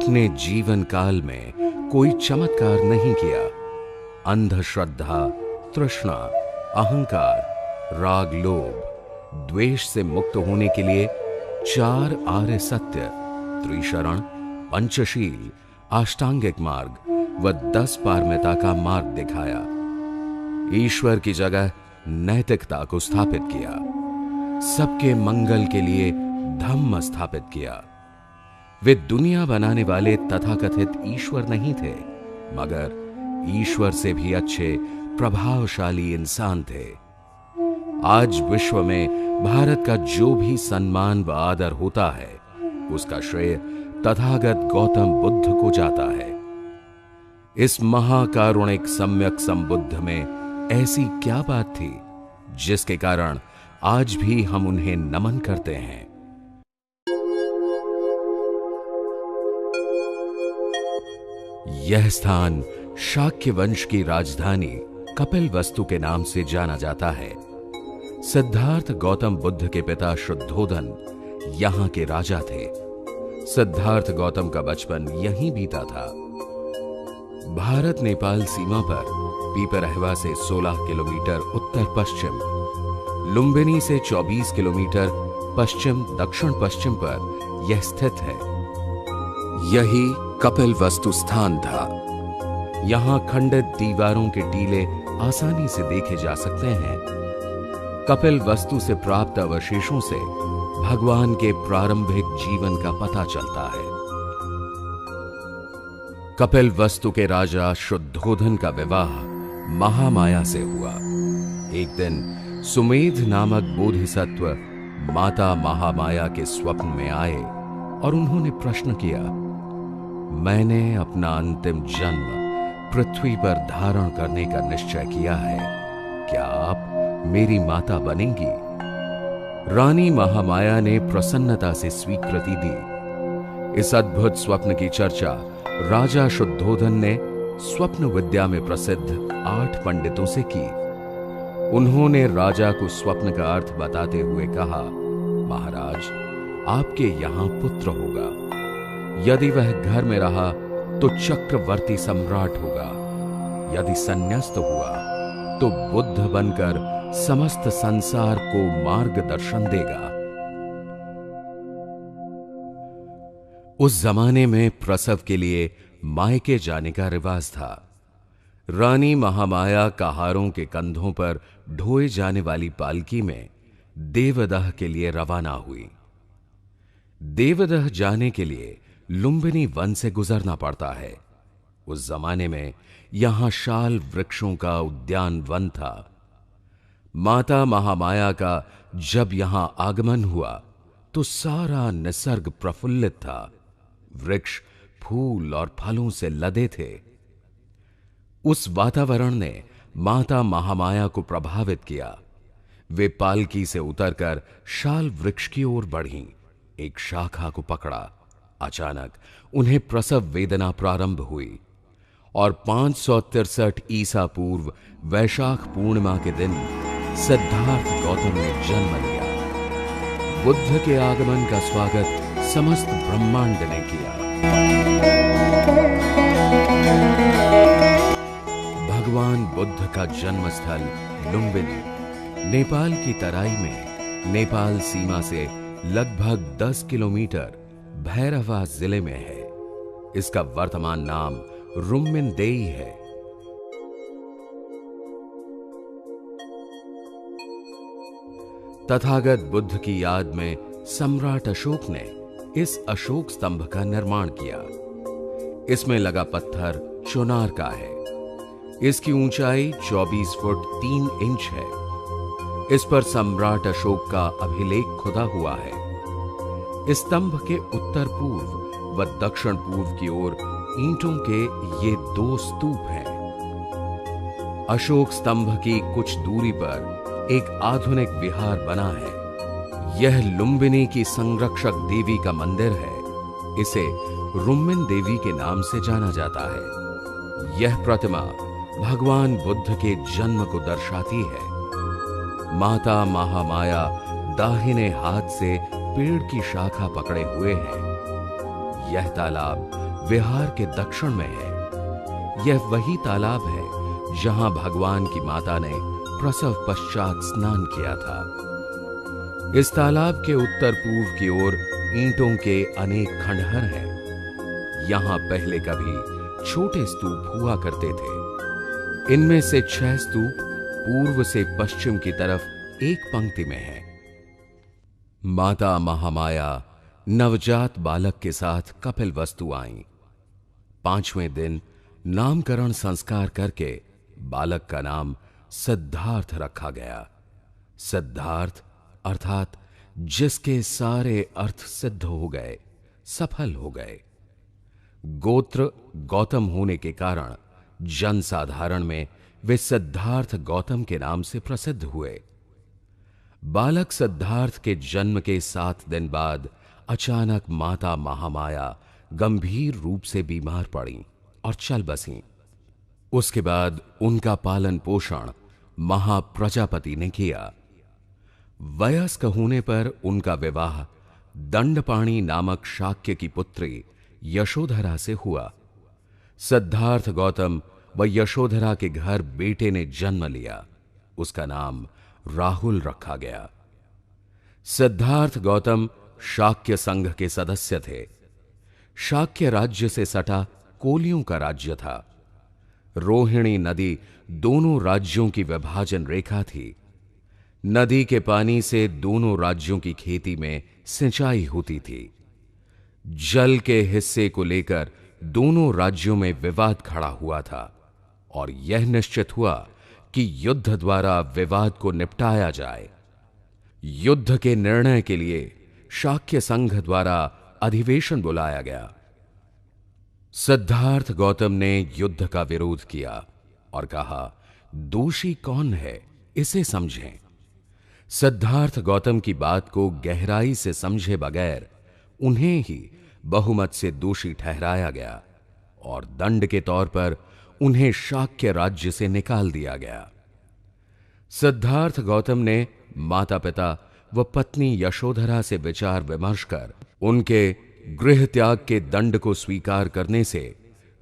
अपने जीवन काल में कोई चमत्कार नहीं किया। अंधश्रद्धा, तृष्णा, अहंकार, राग, लोभ, द्वेष से मुक्त होने के लिए 4 आर्य सत्य, त्रिशरण, पंचशील, अष्टांगिक मार्ग व 10 पारमिता का मार्ग दिखाया। ईश्वर की जगह नैतिकता को स्थापित किया। सबके मंगल के लिए धम्म स्थापित किया। वे दुनिया बनाने वाले तथाकथित ईश्वर नहीं थे, मगर ईश्वर से भी अच्छे प्रभावशाली इंसान थे। आज विश्व में भारत का जो भी सम्मान व आदर होता है, उसका श्रेय तथागत गौतम बुद्ध को जाता है। इस महाकारुणिक सम्यक संबुद्ध में ऐसी क्या बात थी जिसके कारण आज भी हम उन्हें नमन करते हैं। यह स्थान शाक्य वंश की राजधानी कपिलवस्तु के नाम से जाना जाता है। सिद्धार्थ गौतम बुद्ध के पिता शुद्धोधन यहां के राजा थे। सिद्धार्थ गौतम का बचपन यहीं बीता था। भारत नेपाल सीमा पर पीपरहवा से 16 किलोमीटर उत्तर पश्चिम, लुम्बिनी से 24 किलोमीटर पश्चिम दक्षिण पश्चिम पर यह स्थित है। यही कपिलवस्तु स्थान था। यहां खंडित दीवारों के टीले आसानी से देखे जा सकते हैं। कपिलवस्तु से प्राप्त अवशेषों से भगवान के प्रारंभिक जीवन का पता चलता है। कपिलवस्तु के राजा शुद्धोधन का विवाह महामाया से हुआ। एक दिन सुमेध नामक बोधिसत्व माता महामाया के स्वप्न में आए और उन्होंने प्रश्न किया, मैंने अपना अंतिम जन्म पृथ्वी पर धारण करने का निश्चय किया है, क्या आप मेरी माता बनेंगी? रानी महामाया ने प्रसन्नता से स्वीकृति दी। इस अद्भुत स्वप्न की चर्चा राजा शुद्धोधन ने स्वप्न विद्या में प्रसिद्ध 8 पंडितों से की। उन्होंने राजा को स्वप्न का अर्थ बताते हुए कहा, महाराज, आपके यहां पुत्र होगा। यदि वह घर में रहा तो चक्रवर्ती सम्राट होगा। यदि संन्यास्त हुआ तो बुद्ध बनकर समस्त संसार को मार्गदर्शन देगा। उस जमाने में प्रसव के लिए मायके जाने का रिवाज था। रानी महामाया कहारों के कंधों पर ढोए जाने वाली पालकी में देवदह के लिए रवाना हुई। देवदह जाने के लिए लुम्बिनी वन से गुजरना पड़ता है। उस जमाने में यहां शाल वृक्षों का उद्यान वन था। माता महामाया का जब यहां आगमन हुआ तो सारा निसर्ग प्रफुल्लित था। वृक्ष फूल और फलों से लदे थे। उस वातावरण ने माता महामाया को प्रभावित किया। वे पालकी से उतरकर शाल वृक्ष की ओर बढ़ीं। एक शाखा को पकड़ा। अचानक उन्हें प्रसव वेदना प्रारंभ हुई और 563 ईसा पूर्व वैशाख पूर्णिमा के दिन सिद्धार्थ गौतम ने जन्म लिया। बुद्ध के आगमन का स्वागत समस्त ब्रह्मांड ने किया। भगवान बुद्ध का जन्मस्थल लुम्बिनी नेपाल की तराई में नेपाल सीमा से लगभग 10 किलोमीटर भैरवा जिले में है। इसका वर्तमान नाम रुम्मिनदेई है। तथागत बुद्ध की याद में सम्राट अशोक ने इस अशोक स्तंभ का निर्माण किया। इसमें लगा पत्थर चुनार का है। इसकी ऊंचाई 24 फुट 3 इंच है। इस पर सम्राट अशोक का अभिलेख खुदा हुआ है। इस स्तंभ के उत्तर पूर्व व दक्षिण पूर्व की ओर ईंटों के ये 2 स्तूप हैं। अशोक स्तंभ की कुछ दूरी पर एक आधुनिक विहार बना है। यह लुम्बिनी की संरक्षक देवी का मंदिर है। इसे रुम्मिन देवी के नाम से जाना जाता है। यह प्रतिमा भगवान बुद्ध के जन्म को दर्शाती है। माता महामाया दाहिने हाथ से पेड़ की शाखा पकड़े हुए हैं। यह तालाब विहार के दक्षिण में है। यह वही तालाब है जहां भगवान की माता ने प्रसव पश्चात स्नान किया था। इस तालाब के उत्तर पूर्व की ओर ईंटों के अनेक खंडहर हैं। यहां पहले कभी छोटे स्तूप हुआ करते थे। इनमें से 6 स्तूप पूर्व से पश्चिम की तरफ एक पंक्ति में है। माता महामाया नवजात बालक के साथ कपिलवस्तु आईं। 5वें दिन नामकरण संस्कार करके बालक का नाम सिद्धार्थ रखा गया। सिद्धार्थ अर्थात जिसके सारे अर्थ सिद्ध हो गए, सफल हो गए। गोत्र गौतम होने के कारण जनसाधारण में वे सिद्धार्थ गौतम के नाम से प्रसिद्ध हुए। बालक सिद्धार्थ के जन्म के 7 दिन बाद अचानक माता महामाया गंभीर रूप से बीमार पड़ी और चल बसीं। उसके बाद उनका पालन पोषण महाप्रजापति ने किया। वयस्क होने पर उनका विवाह दंडपाणि नामक शाक्य की पुत्री यशोधरा से हुआ। सिद्धार्थ गौतम व यशोधरा के घर बेटे ने जन्म लिया। उसका नाम राहुल रखा गया। सिद्धार्थ गौतम शाक्य संघ के सदस्य थे। शाक्य राज्य से सटा कोलियों का राज्य था। रोहिणी नदी दोनों राज्यों की विभाजन रेखा थी। नदी के पानी से दोनों राज्यों की खेती में सिंचाई होती थी। जल के हिस्से को लेकर दोनों राज्यों में विवाद खड़ा हुआ था और यह निश्चित हुआ कि युद्ध द्वारा विवाद को निपटाया जाए। युद्ध के निर्णय के लिए शाक्य संघ द्वारा अधिवेशन बुलाया गया। सिद्धार्थ गौतम ने युद्ध का विरोध किया और कहा, दोषी कौन है इसे समझें। सिद्धार्थ गौतम की बात को गहराई से समझे बगैर उन्हें ही बहुमत से दोषी ठहराया गया और दंड के तौर पर उन्हें शाक्य राज्य से निकाल दिया गया। सिद्धार्थ गौतम ने माता पिता व पत्नी यशोधरा से विचार विमर्श कर उनके गृह त्याग के दंड को स्वीकार करने से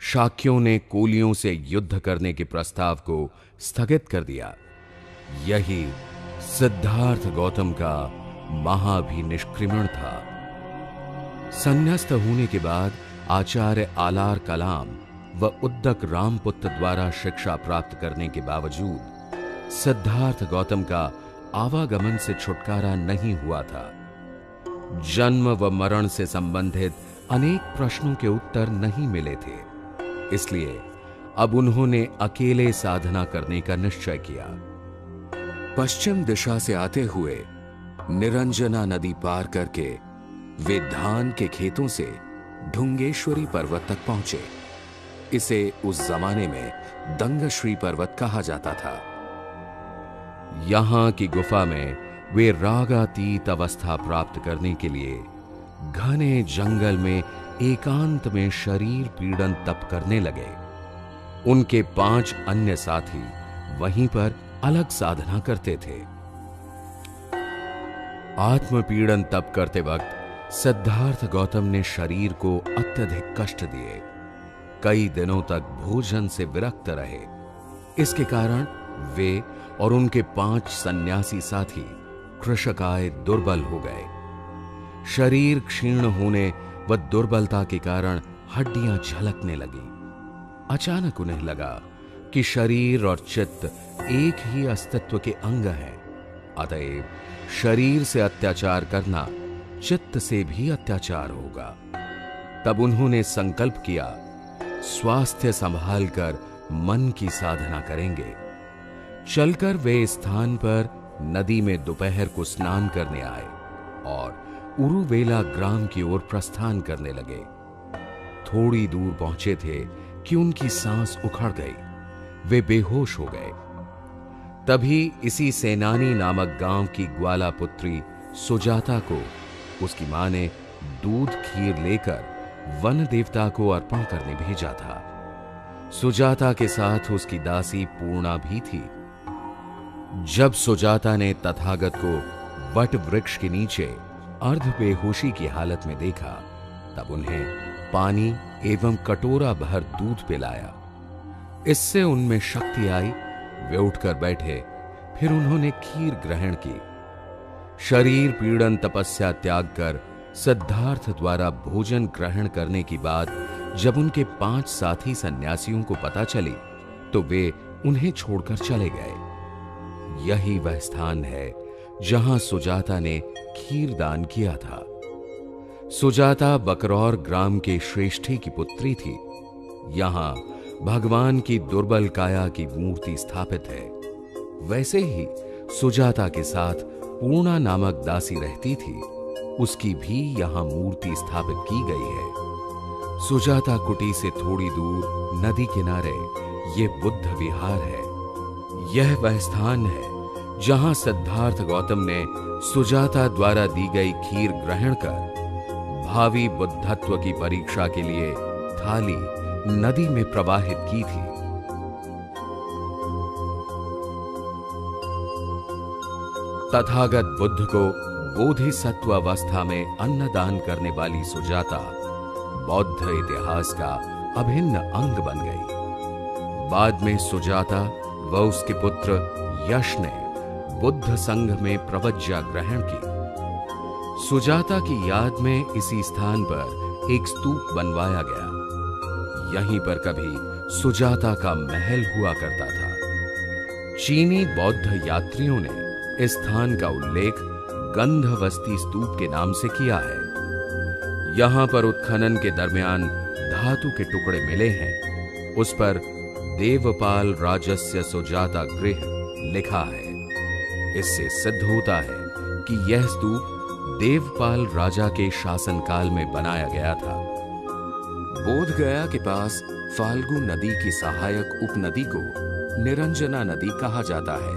शाक्यों ने कोलियों से युद्ध करने के प्रस्ताव को स्थगित कर दिया। यही सिद्धार्थ गौतम का महाभिनिष्क्रिमण था। संन्यास्त होने के बाद आचार्य आलार कलाम व उद्दक रामपुत्र द्वारा शिक्षा प्राप्त करने के बावजूद सिद्धार्थ गौतम का आवागमन से छुटकारा नहीं हुआ था। जन्म व मरण से संबंधित अनेक प्रश्नों के उत्तर नहीं मिले थे। इसलिए अब उन्होंने अकेले साधना करने का निश्चय किया। पश्चिम दिशा से आते हुए निरंजना नदी पार करके वे धान के खेतों से ढुंगेश्वरी पर्वत तक पहुंचे। इसे उस जमाने में दंगश्री पर्वत कहा जाता था। यहां की गुफा में वे रागातीत अवस्था प्राप्त करने के लिए घने जंगल में एकांत में शरीर पीड़न तप करने लगे। उनके 5 अन्य साथी वहीं पर अलग साधना करते थे। आत्मपीड़न तप करते वक्त सिद्धार्थ गौतम ने शरीर को अत्यधिक कष्ट दिए। कई दिनों तक भोजन से विरक्त रहे। इसके कारण वे और उनके 5 सन्यासी साथी कृशकाय दुर्बल हो गए। शरीर क्षीण होने व दुर्बलता के कारण हड्डियां झलकने लगी। अचानक उन्हें लगा कि शरीर और चित्त एक ही अस्तित्व के अंग हैं। अतएव शरीर से अत्याचार करना चित्त से भी अत्याचार होगा। तब उन्होंने संकल्प किया, स्वास्थ्य संभालकर मन की साधना करेंगे। चलकर वे स्थान पर नदी में दोपहर को स्नान करने आए और उरुवेला ग्राम की ओर प्रस्थान करने लगे। थोड़ी दूर पहुंचे थे कि उनकी सांस उखड़ गई। वे बेहोश हो गए। तभी इसी सेनानी नामक गांव की ग्वाला पुत्री सुजाता को उसकी मां ने दूध खीर लेकर वन देवता को अर्पण करने भेजा था। सुजाता के साथ उसकी दासी पूर्णा भी थी। जब सुजाता ने तथागत को वट वृक्ष के नीचे अर्ध बेहोशी की हालत में देखा, तब उन्हें पानी एवं कटोरा भर दूध पिलाया। इससे उनमें शक्ति आई, वे उठकर बैठे। फिर उन्होंने खीर ग्रहण की। शरीर पीड़न तपस्या त्याग कर सिद्धार्थ द्वारा भोजन ग्रहण करने की बात जब उनके 5 साथी सन्यासियों को पता चली तो वे उन्हें छोड़कर चले गए। यही वह स्थान है जहां सुजाता ने खीर दान किया था। सुजाता बकरौर ग्राम के श्रेष्ठी की पुत्री थी। यहां भगवान की दुर्बल काया की मूर्ति स्थापित है। वैसे ही सुजाता के साथ पूर्णा नामक दासी रहती थी, उसकी भी यहां मूर्ति स्थापित की गई है। सुजाता कुटी से थोड़ी दूर नदी किनारे ये बुद्ध विहार है। यह वह स्थान है जहां सिद्धार्थ गौतम ने सुजाता द्वारा दी गई खीर ग्रहण कर भावी बुद्धत्व की परीक्षा के लिए थाली नदी में प्रवाहित की थी। तथागत बुद्ध को बोधिसत्व अवस्था में अन्नदान करने वाली सुजाता बौद्ध इतिहास का अभिन्न अंग बन गई। बाद में सुजाता व उसके पुत्र यश ने बुद्ध संघ में प्रवज्ञा ग्रहण की। सुजाता की याद में इसी स्थान पर एक स्तूप बनवाया गया। यहीं पर कभी सुजाता का महल हुआ करता था। चीनी बौद्ध यात्रियों ने इस स्थान का उल्लेख गंधवस्ती स्तूप के नाम से किया है। यहां पर उत्खनन के दरमियान धातु के टुकड़े मिले हैं। उस पर देवपाल राजस्य सुजाता गृह लिखा है। इससे सिद्ध होता है कि यह स्तूप देवपाल राजा के शासनकाल में बनाया गया था। बोधगया के पास फाल्गु नदी की सहायक उपनदी को निरंजना नदी कहा जाता है।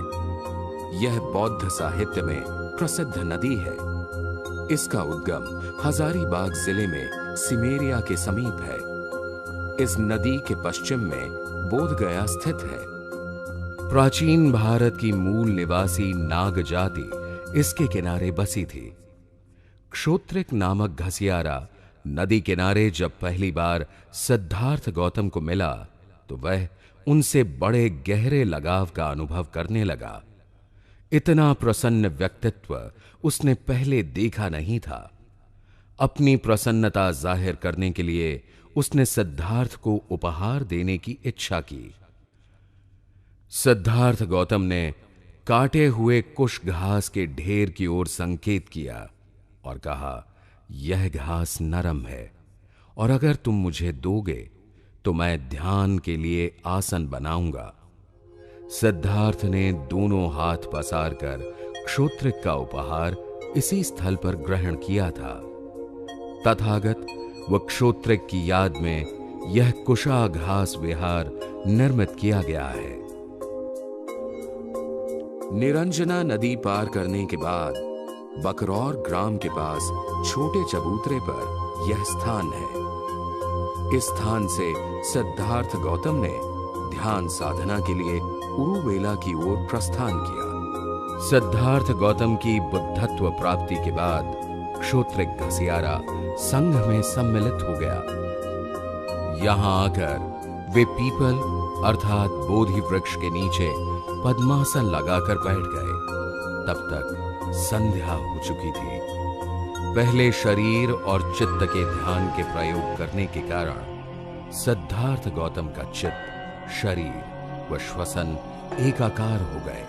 यह बौद्ध साहित्य में प्रसिद्ध नदी है। इसका उद्गम हजारीबाग जिले में सिमेरिया के समीप है। इस नदी के पश्चिम में बोधगया स्थित है। प्राचीन भारत की मूल निवासी नाग जाति इसके किनारे बसी थी। क्षोत्रिक नामक घसियारा नदी किनारे जब पहली बार सिद्धार्थ गौतम को मिला तो वह उनसे बड़े गहरे लगाव का अनुभव करने लगा। इतना प्रसन्न व्यक्तित्व उसने पहले देखा नहीं था। अपनी प्रसन्नता जाहिर करने के लिए उसने सिद्धार्थ को उपहार देने की इच्छा की। सिद्धार्थ गौतम ने काटे हुए कुश घास के ढेर की ओर संकेत किया और कहा, यह घास नरम है और अगर तुम मुझे दोगे तो मैं ध्यान के लिए आसन बनाऊंगा। सिद्धार्थ ने दोनों हाथ पसार कर क्षोत्रिक का उपहार इसी स्थल पर ग्रहण किया था। तथागत व क्षोत्रिक की याद में यह कुशा घास विहार निर्मित किया गया है। निरंजना नदी पार करने के बाद बकरौर ग्राम के पास छोटे चबूतरे पर यह स्थान है। इस स्थान से सिद्धार्थ गौतम ने ध्यान साधना के लिए उरुवेला की ओर प्रस्थान किया। सिद्धार्थ गौतम की बुद्धत्व प्राप्ति के बाद क्षोत्रिक घसियारा संघ में सम्मिलित हो गया। यहां आकर वे पीपल अर्थात बोधि वृक्ष के नीचे पद्मासन लगाकर बैठ गए। तब तक संध्या हो चुकी थी। पहले शरीर और चित्त के ध्यान के प्रयोग करने के कारण सिद्धार्थ गौतम का चित्त, शरीर व श्वसन एकाकार हो गए।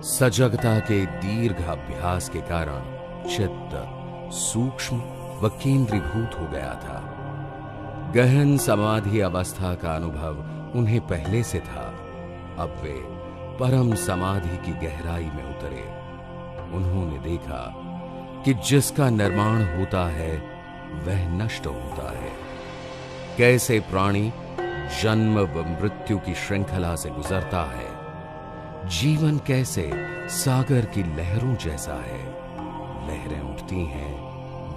सजगता के दीर्घ अभ्यास के कारण चित्त सूक्ष्म व केंद्रीभूत हो गया था। गहन समाधि अवस्था का अनुभव उन्हें पहले से था। अब वे परम समाधि की गहराई में उतरे। उन्होंने देखा कि जिसका निर्माण होता है वह नष्ट होता है। कैसे प्राणी जन्म व मृत्यु की श्रृंखला से गुजरता है। जीवन कैसे सागर की लहरों जैसा है। लहरें उठती हैं,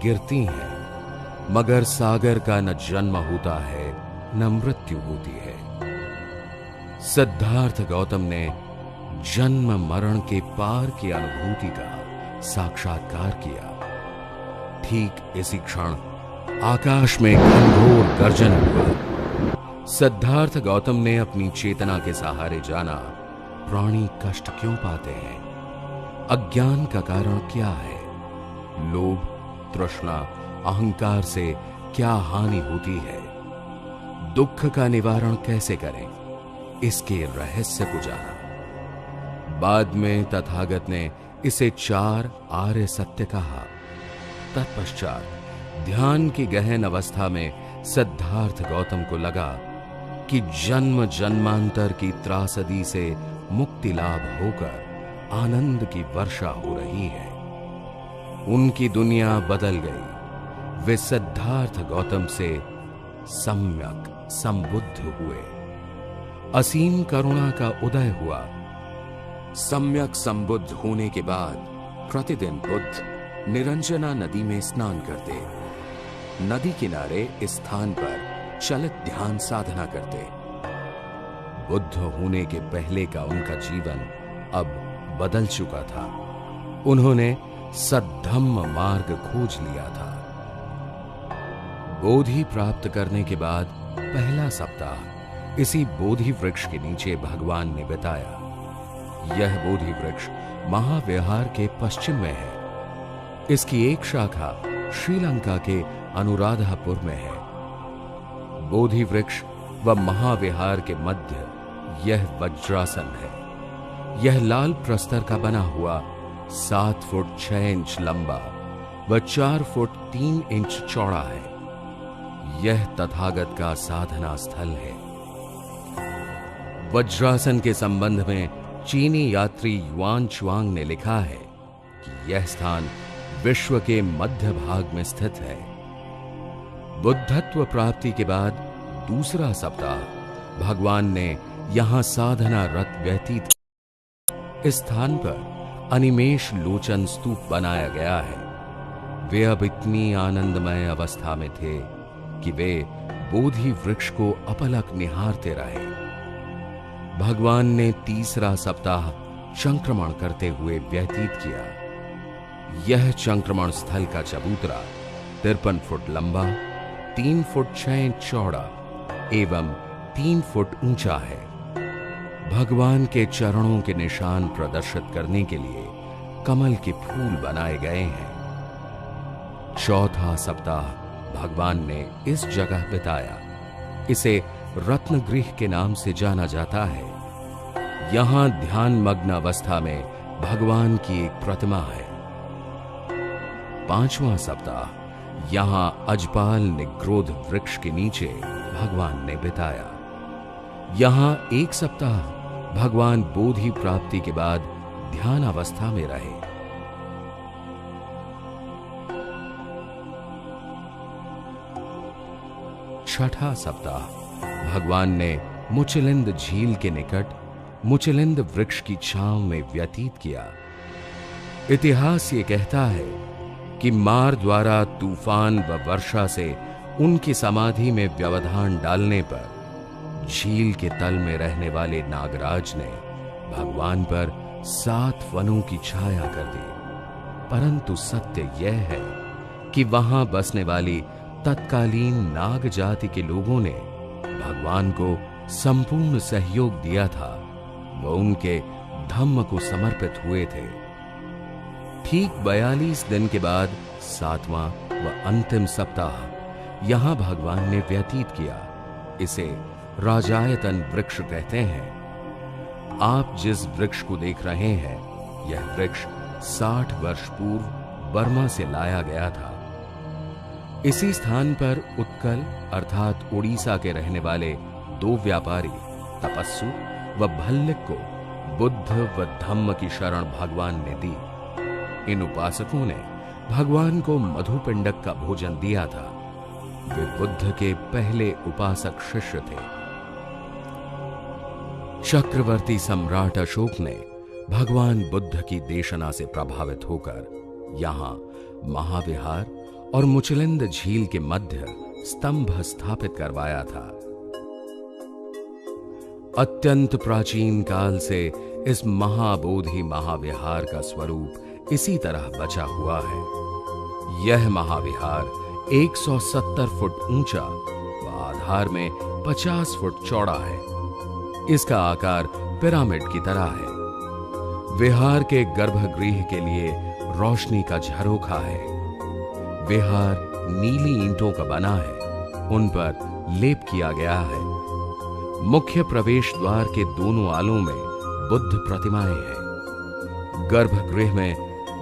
गिरती हैं, मगर सागर का न जन्म होता है न मृत्यु होती है। सिद्धार्थ गौतम ने जन्म मरण के पार की अनुभूति का साक्षात्कार किया। ठीक इसी क्षण आकाश में घनघोर गर्जन हुआ। सिद्धार्थ गौतम ने अपनी चेतना के सहारे जाना, प्राणी कष्ट क्यों पाते हैं, अज्ञान का कारण क्या है, लोभ, तृष्णा, अहंकार से क्या हानि होती है, दुख का निवारण कैसे करें, इसके रहस्य को जाना। बाद में तथागत ने इसे 4 आर्य सत्य कहा। तत्पश्चात ध्यान की गहन अवस्था में सिद्धार्थ गौतम को लगा कि जन्म जन्मांतर की त्रासदी से मुक्ति लाभ होकर आनंद की वर्षा हो रही है। उनकी दुनिया बदल गई। वे सिद्धार्थ गौतम से सम्यक संबुद्ध हुए। असीम करुणा का उदय हुआ। सम्यक संबुद्ध होने के बाद प्रतिदिन बुद्ध निरंजना नदी में स्नान करते, नदी किनारे इस स्थान पर चलित ध्यान साधना करते। बुद्ध होने के पहले का उनका जीवन अब बदल चुका था। उन्होंने सद्धम्म मार्ग खोज लिया था। बोधि प्राप्त करने के बाद पहला सप्ताह इसी बोधि वृक्ष के नीचे भगवान ने बिताया। यह बोधि वृक्ष महाविहार के पश्चिम में है। इसकी एक शाखा श्रीलंका के अनुराधापुर में है। बोधि वृक्ष व महाविहार के मध्य यह वज्रासन है। यह लाल प्रस्तर का बना हुआ 7 फुट 6 इंच लंबा व 4 फुट 3 इंच चौड़ा है। यह तथागत का साधना स्थल है। वज्रासन के संबंध में चीनी यात्री युआन चुआंग ने लिखा है कि यह स्थान विश्व के मध्य भाग में स्थित है। बुद्धत्व प्राप्ति के बाद दूसरा सप्ताह भगवान ने यहां साधना रत व्यतीत किया। इस स्थान पर अनिमेष लोचन स्तूप बनाया गया है। वे अब इतनी आनंदमय अवस्था में थे कि वे बोधि वृक्ष को अपलक निहारते रहे। भगवान ने तीसरा सप्ताह संक्रमण करते हुए व्यतीत किया। यह संक्रमण स्थल का चबूतरा 53 फुट लंबा, 3 फुट 6 इंच चौड़ा एवं 3 फुट ऊंचा है। भगवान के चरणों के निशान प्रदर्शित करने के लिए कमल के फूल बनाए गए हैं। चौथा सप्ताह भगवान ने इस जगह बिताया। इसे रत्नगृह के नाम से जाना जाता है। यहां ध्यान मग्न अवस्था में भगवान की एक प्रतिमा है। पांचवां सप्ताह यहां अजपाल निग्रोध वृक्ष के नीचे भगवान ने बिताया। यहां एक सप्ताह भगवान बोधि प्राप्ति के बाद ध्यान अवस्था में रहे। छठा सप्ताह भगवान ने मुचलिंद झील के निकट मुचलिंद वृक्ष की छांव में व्यतीत किया। इतिहास ये कहता है कि मार द्वारा तूफान व वर्षा से उनकी समाधि में व्यवधान डालने पर झील के तल में रहने वाले नागराज ने भगवान पर 7 वनों की छाया कर दी। परंतु सत्य यह है कि वहां बसने वाली तत्कालीन नाग जाति के लोगों ने भगवान को संपूर्ण सहयोग दिया था। वो उनके धम्म को समर्पित हुए थे। ठीक 42 दिन के बाद 7वां व अंतिम सप्ताह यहां भगवान ने व्यतीत किया। इसे राजायतन वृक्ष कहते हैं। आप जिस वृक्ष को देख रहे हैं, यह वृक्ष 60 वर्ष पूर्व बर्मा से लाया गया था। इसी स्थान पर उत्कल अर्थात उड़ीसा के रहने वाले 2 व्यापारी तपस्सु व भल्लिक को बुद्ध व धम्म की शरण भगवान ने दी। इन उपासकों ने भगवान को मधुपिंडक का भोजन दिया था। वे बुद्ध के पहले उपासक शिष्य थे। चक्रवर्ती सम्राट अशोक ने भगवान बुद्ध की देशना से प्रभावित होकर यहां महाविहार और मुचलिंद झील के मध्य स्तंभ स्थापित करवाया था। अत्यंत प्राचीन काल से इस महाबोधि महाविहार का स्वरूप इसी तरह बचा हुआ है। यह महाविहार 170 फुट ऊंचा व आधार में 50 फुट चौड़ा है। इसका आकार पिरामिड की तरह है। विहार के गर्भगृह के लिए रोशनी का झरोखा है। विहार नीली ईंटों का बना है, उन पर लेप किया गया है। मुख्य प्रवेश द्वार के दोनों आलों में बुद्ध प्रतिमाएं हैं। गर्भगृह में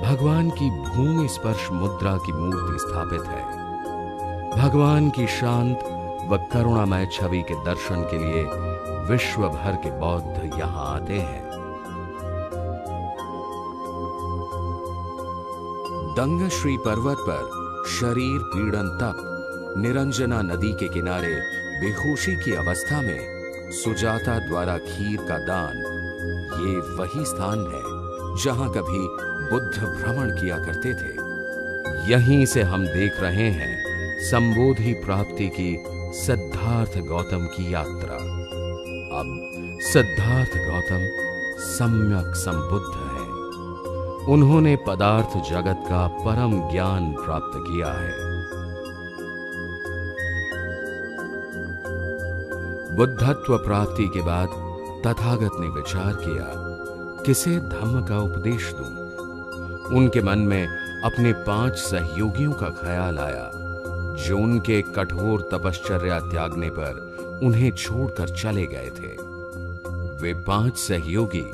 भगवान की भूमि स्पर्श मुद्रा की मूर्ति स्थापित है। भगवान की शांत व करुणामय छवि के दर्शन के लिए विश्व भर के बौद्ध यहां आते हैं। दंगश्री पर्वत पर शरीर पीड़न तप निरंजना नदी के किनारे बेहोशी की अवस्था में सुजाता द्वारा खीर का दान, ये वही स्थान है जहां कभी बुद्ध भ्रमण किया करते थे। यहीं से हम देख रहे हैं संबोधि प्राप्ति की सिद्धार्थ गौतम की यात्रा। अब सिद्धार्थ गौतम सम्यक संबुद्ध है। उन्होंने पदार्थ जगत का परम ज्ञान प्राप्त किया है। बुद्धत्व प्राप्ति के बाद तथागत ने विचार किया, किसे धम्म का उपदेश दूं? उनके मन में अपने 5 सहयोगियों का ख्याल आया, जो उनके कठोर तपश्चर्या त्यागने पर उन्हें छोड़कर चले गए थे। वे 5 सहयोगी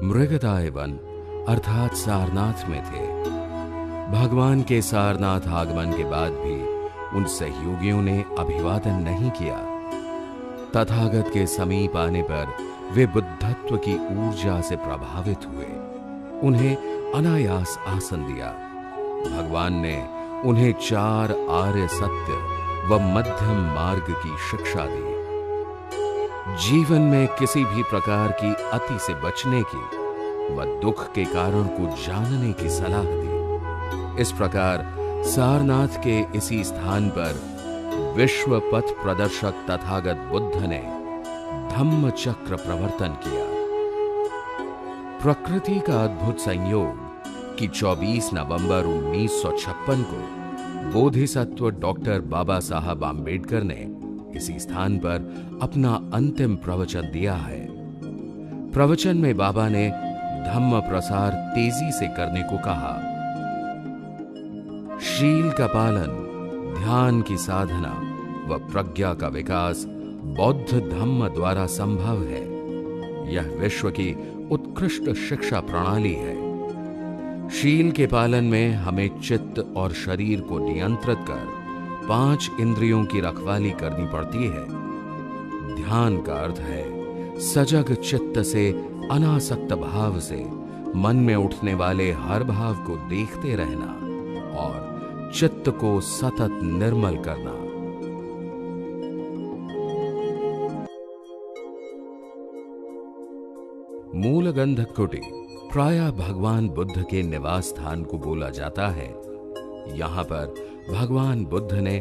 मृगदाय वन अर्थात सारनाथ में थे। भगवान के सारनाथ आगमन के बाद भी उन सहयोगियों ने अभिवादन नहीं किया। तथागत के समीप आने पर वे बुद्धत्व की ऊर्जा से प्रभावित हुए। उन्हें अनायास आसन दिया। भगवान ने उन्हें 4 आर्य सत्य व मध्यम मार्ग की शिक्षा दी। जीवन में किसी भी प्रकार की अति से बचने की व दुख के कारण को जानने की सलाह दी। इस प्रकार सारनाथ के इसी स्थान पर विश्व पथ प्रदर्शक तथागत बुद्ध ने धम्म चक्र प्रवर्तन किया। प्रकृति का अद्भुत संयोग कि 24 नवंबर 1956 को बोधिसत्व डॉक्टर बाबा साहब आम्बेडकर ने इसी स्थान पर अपना अंतिम प्रवचन दिया है। प्रवचन में बाबा ने धम्म प्रसार तेजी से करने को कहा। शील का पालन, ध्यान की साधना व प्रज्ञा का विकास बौद्ध धम्म द्वारा संभव है। यह विश्व की उत्कृष्ट शिक्षा प्रणाली है। शील के पालन में हमें चित्त और शरीर को नियंत्रित कर 5 इंद्रियों की रखवाली करनी पड़ती है। ध्यान का अर्थ है सजग चित्त से अनासक्त भाव से मन में उठने वाले हर भाव को देखते रहना और चित्त को सतत निर्मल करना। मूलगंध कुटी प्रायः भगवान बुद्ध के निवास स्थान को बोला जाता है। यहां पर भगवान बुद्ध ने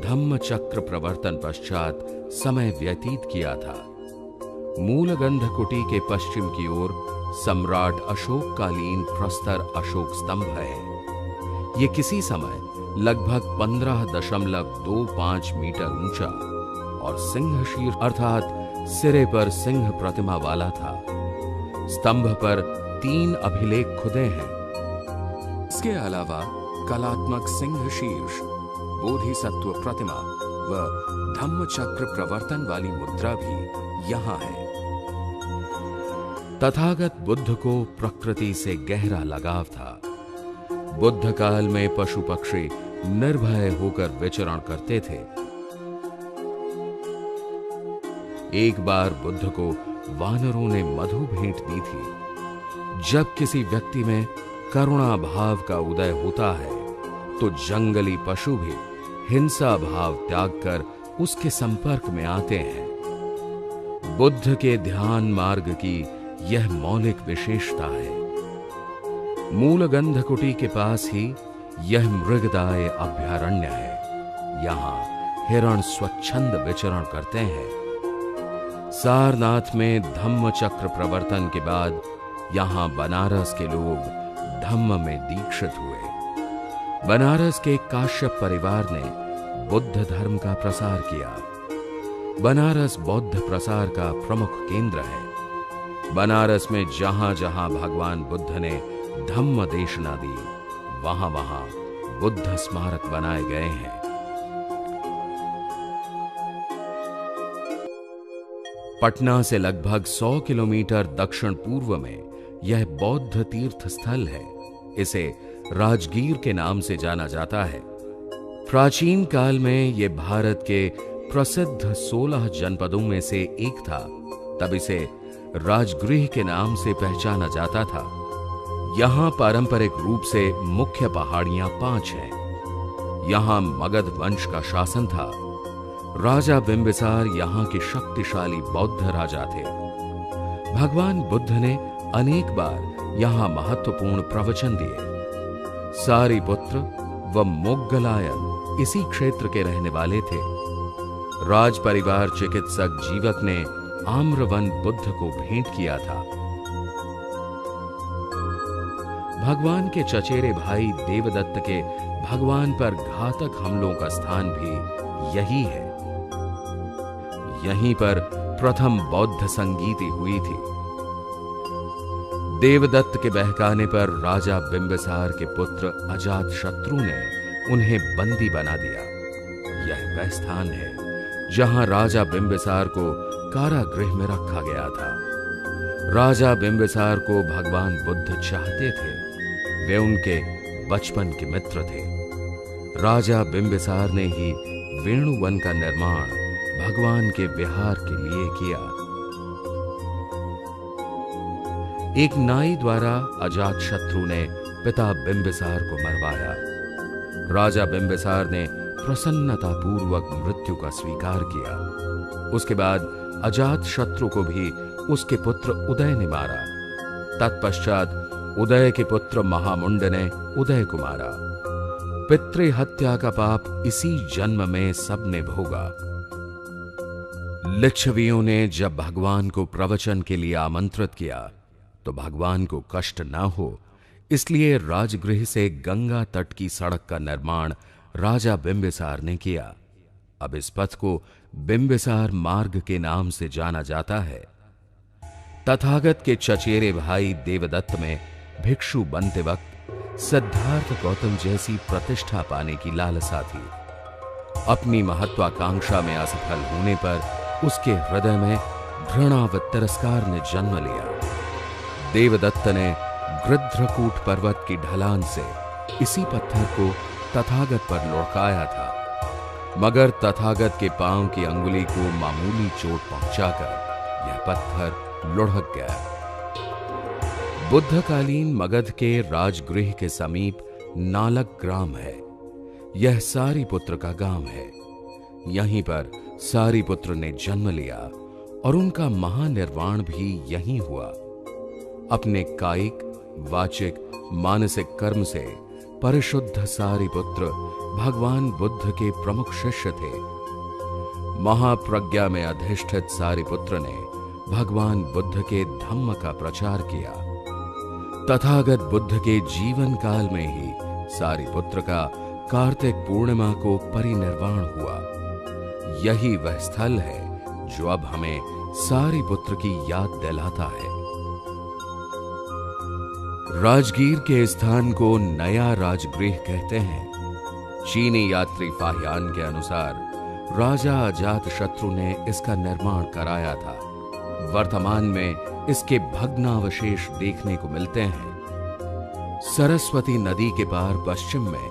धम्म चक्र प्रवर्तन पश्चात समय व्यतीत किया था। मूलगंध कुटी के पश्चिम की ओर सम्राट अशोक कालीन प्रस्तर अशोक स्तंभ है। ये किसी समय लगभग 15.25 मीटर ऊंचा और सिंह शीर्ष अर्थात सिरे पर सिंह प्रतिमा वाला था। स्तंभ पर 3 अभिलेख खुदे हैं। इसके अलावा कलात्मक सिंह शीर्ष, बोधिसत्व प्रतिमा व धम्म चक्र प्रवर्तन वाली मुद्रा भी यहां है। तथागत बुद्ध को प्रकृति से गहरा लगाव था। बुद्ध काल में पशु पक्षी निर्भय होकर विचरण करते थे। एक बार बुद्ध को वानरों ने मधु भेंट दी थी। जब किसी व्यक्ति में करुणा भाव का उदय होता है तो जंगली पशु भी हिंसा भाव त्याग कर उसके संपर्क में आते हैं। बुद्ध के ध्यान मार्ग की यह मौलिक विशेषता है। मूलगंध कुटी के पास ही यह मृगदाय अभयारण्य है। यहां हिरण स्वच्छंद विचरण करते हैं। सारनाथ में धम्म चक्र प्रवर्तन के बाद यहां बनारस के लोग धम्म में दीक्षित हुए। बनारस के काश्यप परिवार ने बुद्ध धर्म का प्रसार किया। बनारस बौद्ध प्रसार का प्रमुख केंद्र है। बनारस में जहां जहां भगवान बुद्ध ने धम्म देशना दी, वहां वहां बुद्ध स्मारक बनाए गए हैं। पटना से लगभग 100 किलोमीटर दक्षिण पूर्व में यह बौद्ध तीर्थ स्थल है। इसे राजगीर के नाम से जाना जाता है। प्राचीन काल में यह भारत के प्रसिद्ध 16 जनपदों में से एक था। तब इसे राजगृह के नाम से पहचाना जाता था। यहां पारंपरिक रूप से मुख्य पहाड़ियां 5 हैं। यहां मगध वंश का शासन था। राजा बिंबिसार यहां के शक्तिशाली बौद्ध राजा थे। भगवान बुद्ध ने अनेक बार यहां महत्वपूर्ण प्रवचन दिए। सारिपुत्र व मोग्गलायन इसी क्षेत्र के रहने वाले थे। राज परिवार चिकित्सक जीवक ने आम्रवन बुद्ध को भेंट किया था। भगवान के चचेरे भाई देवदत्त के भगवान पर घातक हमलों का स्थान भी यही है। यहीं पर प्रथम बौद्ध संगीति हुई थी। देवदत्त के बहकाने पर राजा बिंबिसार के पुत्र अजातशत्रु ने उन्हें बंदी बना दिया। यह वह स्थान है जहां राजा बिंबिसार को कारागृह में रखा गया था। राजा बिंबिसार को भगवान बुद्ध चाहते थे। वे उनके बचपन के मित्र थे। राजा बिंबिसार ने ही वेणुवन का निर्माण भगवान के विहार के लिए किया। एक नाई द्वारा अजातशत्रु ने पिता बिंबिसार को मरवाया। राजा बिंबिसार ने प्रसन्नतापूर्वक मृत्यु का स्वीकार किया। उसके बाद अजातशत्रु को भी उसके पुत्र उदय ने मारा। तत्पश्चात उदय के पुत्र महामुंड ने उदय को मारा। पितृहत्या का पाप इसी जन्म में सबने भोगा। लिच्छवियों ने जब भगवान को प्रवचन के लिए आमंत्रित किया तो भगवान को कष्ट न हो, इसलिए राजगृह से गंगा तट की सड़क का निर्माण राजा बिंबिसार ने किया। अब इस पथ को बिंबिसार मार्ग के नाम से जाना जाता है। तथागत के चचेरे भाई देवदत्त में भिक्षु बनते वक्त सिद्धार्थ गौतम जैसी प्रतिष्ठा पाने की लालसा थी। अपनी महत्वाकांक्षा में असफल होने पर उसके हृदय में घृणा व तिरस्कार ने जन्म लिया। देवदत्त ने गृध्रकूट पर्वत की ढलान से इसी पत्थर को तथागत पर लुढ़काया था, मगर तथागत के पांव की अंगुली को मामूली चोट पहुंचाकर यह पत्थर लुढ़क गया। बुद्धकालीन मगध के राजगृह के समीप नालक ग्राम है। यह सारिपुत्र का गांव है। यहीं पर सारिपुत्र ने जन्म लिया और उनका महानिर्वाण भी यहीं हुआ। अपने कायिक, वाचिक, मानसिक कर्म से परिशुद्ध सारिपुत्र भगवान बुद्ध के प्रमुख शिष्य थे। महाप्रज्ञा में अधिष्ठित सारिपुत्र ने भगवान बुद्ध के धम्म का प्रचार किया। तथागत बुद्ध के जीवन काल में ही सारिपुत्र का कार्तिक पूर्णिमा को परिनिर्वाण हुआ। यही वह स्थल है जो अब हमें सारिपुत्र की याद दिलाता है। राजगीर के स्थान को नया राजगृह कहते हैं। चीनी यात्री फाहियान के अनुसार राजा अजातशत्रु ने इसका निर्माण कराया था। वर्तमान में इसके भग्नावशेष देखने को मिलते हैं। सरस्वती नदी के पार पश्चिम में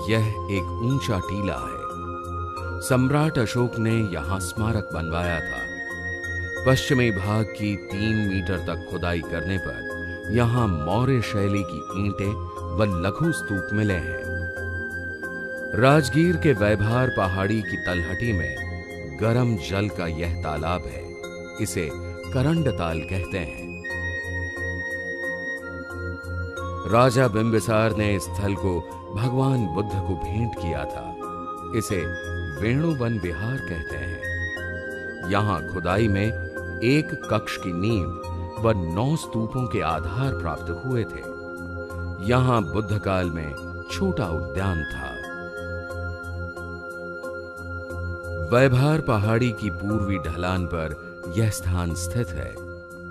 यह एक ऊंचा टीला है। सम्राट अशोक ने यहां स्मारक बनवाया था। पश्चिमी भाग की 3 मीटर तक खुदाई करने पर यहां मौर्य शैली की ईंटें व लघु स्तूप मिले हैं। राजगीर के वैभार पहाड़ी की तलहटी में गर्म जल का यह तालाब है। इसे करंड ताल कहते हैं। राजा बिंबिसार ने इस स्थल को भगवान बुद्ध को भेंट किया था। इसे वेणुवन विहार कहते हैं। यहां खुदाई में एक कक्ष की नींव व 9 स्तूपों के आधार प्राप्त हुए थे। यहां बुद्ध काल में छोटा उद्यान था। वैभार पहाड़ी की पूर्वी ढलान पर यह स्थान स्थित है।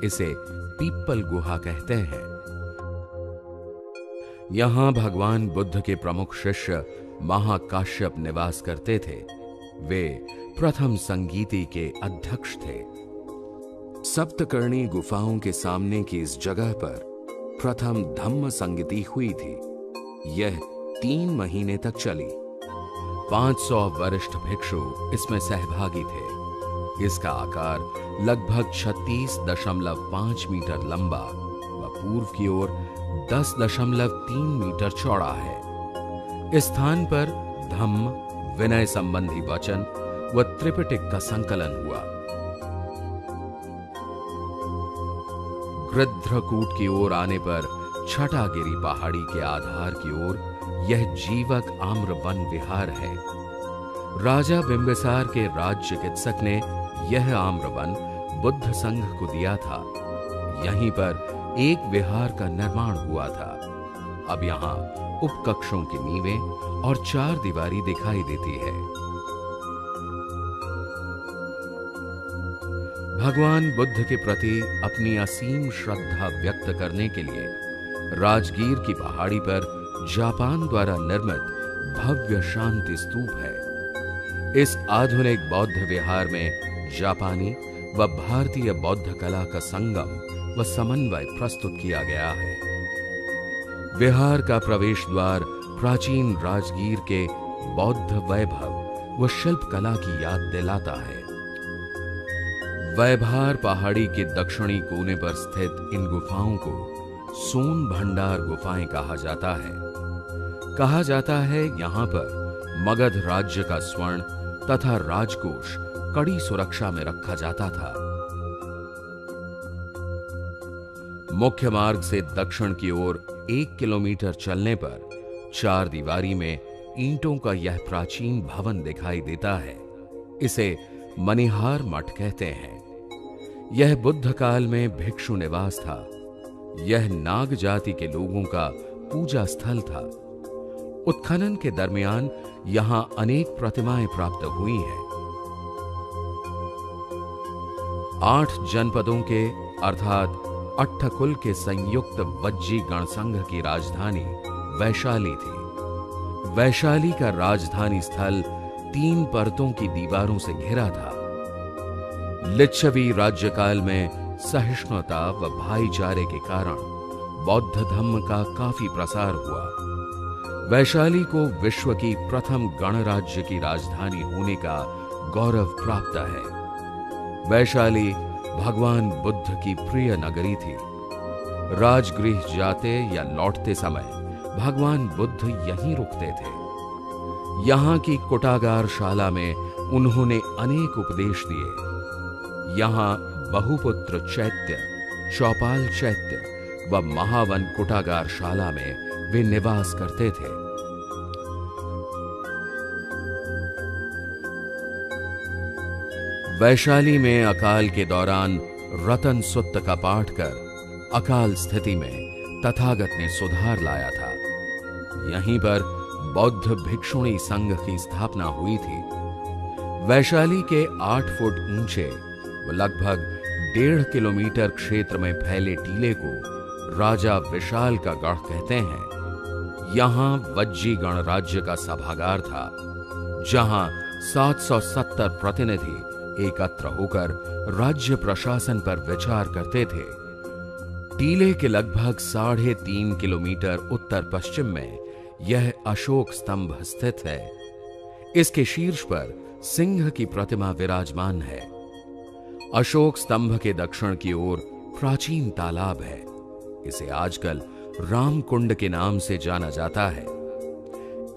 इसे पीपल गुहा कहते हैं। यहां भगवान बुद्ध के प्रमुख शिष्य महाकाश्यप निवास करते थे। वे प्रथम संगीति के अध्यक्ष थे। सप्तकर्णी गुफाओं के सामने की इस जगह पर प्रथम धम्म संगीति हुई थी। यह 3 महीने तक चली। 500 वरिष्ठ भिक्षु इसमें सहभागी थे। इसका आकार लगभग 36.5 मीटर लंबा व पूर्व की ओर 10.3 मीटर चौड़ा है। इस स्थान पर धम्म, विनय संबंधी वचन व त्रिपिटक का संकलन हुआ। गृध्रकूट की ओर आने पर छटागिरी पहाड़ी के आधार की ओर यह जीवक आम्र वन विहार है। राजा बिंबिसार के राज चिकित्सक ने यह आम्र वन बुद्ध संघ को दिया था। यहीं पर एक विहार का निर्माण हुआ था। अब यहां उपकक्षों की नींवें और 4 दीवारी दिखाई देती है। भगवान बुद्ध के प्रति अपनी असीम श्रद्धा व्यक्त करने के लिए राजगीर की पहाड़ी पर जापान द्वारा निर्मित भव्य शांति स्तूप है। इस आधुनिक बौद्ध विहार में जापानी व भारतीय बौद्ध कला का संगम व समन्वय प्रस्तुत किया गया है। विहार का प्रवेश द्वार प्राचीन राजगीर के बौद्ध वैभव व शिल्प कला की याद दिलाता है। वैभार पहाड़ी के दक्षिणी कोने पर स्थित इन गुफाओं को सोन भंडार गुफाएं कहा जाता है। कहा जाता है यहां पर मगध राज्य का स्वर्ण तथा राजकोष कड़ी सुरक्षा में रखा जाता था। मुख्य मार्ग से दक्षिण की ओर 1 किलोमीटर चलने पर 4 दीवारी में ईंटों का यह प्राचीन भवन दिखाई देता है। इसे मनिहार मठ कहते हैं। यह बुद्ध काल में भिक्षु निवास था। यह नाग जाति के लोगों का पूजा स्थल था। उत्खनन के दरमियान यहां अनेक प्रतिमाएं प्राप्त हुई हैं। 8 जनपदों के अर्थात अट्ठकुल के संयुक्त वज्जी गणसंघ की राजधानी वैशाली थी। वैशाली का राजधानी स्थल 3 परतों की दीवारों से घिरा था। लिच्छवी राज्यकाल में सहिष्णुता व भाईचारे के कारण बौद्ध धर्म का काफी प्रसार हुआ। वैशाली को विश्व की प्रथम गणराज्य की राजधानी होने का गौरव प्राप्त है। वैशाली भगवान बुद्ध की प्रिय नगरी थी। राजगृह जाते या लौटते समय भगवान बुद्ध यहीं रुकते थे। यहां की कुटागार शाला में उन्होंने अनेक उपदेश दिए। यहां बहुपुत्र चैत्य, चौपाल चैत्य व महावन कुटागार शाला में वे निवास करते थे। वैशाली में अकाल के दौरान रतन सुत्त का पाठ कर अकाल स्थिति में तथागत ने सुधार लाया था। यहीं पर बौद्ध भिक्षुणी संघ की स्थापना हुई थी। वैशाली के 8 फुट ऊंचे व लगभग 1.5 किलोमीटर क्षेत्र में फैले टीले को राजा विशाल का गढ़ कहते हैं। यहां वज्जी गणराज्य का सभागार था, जहां 770 प्रतिनिधि एकत्र होकर राज्य प्रशासन पर विचार करते थे। टीले के लगभग 3.5 किलोमीटर उत्तर पश्चिम में यह अशोक स्तंभ स्थित है। इसके शीर्ष पर सिंह की प्रतिमा विराजमान है। अशोक स्तंभ के दक्षिण की ओर प्राचीन तालाब है। इसे आजकल रामकुंड के नाम से जाना जाता है।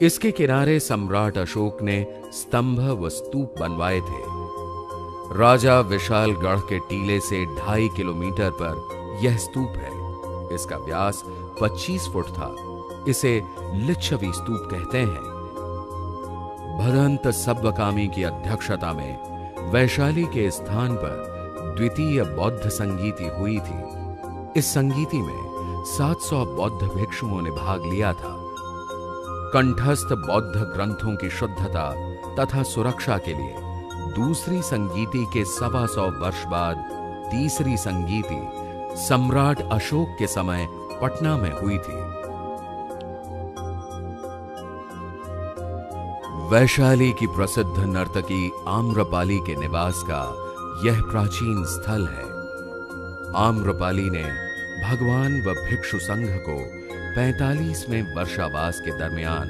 इसके किनारे सम्राट अशोक ने स्तंभ व स्तूप बनवाए थे। राजा विशालगढ़ के टीले से 2.5 किलोमीटर पर यह स्तूप है। इसका व्यास 25 फुट था। इसे लिच्छवी स्तूप कहते हैं। भदंत सब्बकामी की अध्यक्षता में वैशाली के स्थान पर द्वितीय बौद्ध संगीति हुई थी। इस संगीति में 700 बौद्ध भिक्षुओं ने भाग लिया था। कंठस्थ बौद्ध ग्रंथों की शुद्धता तथा सुरक्षा के लिए दूसरी संगीति के 125 वर्ष बाद तीसरी संगीति सम्राट अशोक के समय पटना में हुई थी। वैशाली की प्रसिद्ध नर्तकी आम्रपाली के निवास का यह प्राचीन स्थल है। आम्रपाली ने भगवान व भिक्षु संघ को 45वें वर्षावास के दरमियान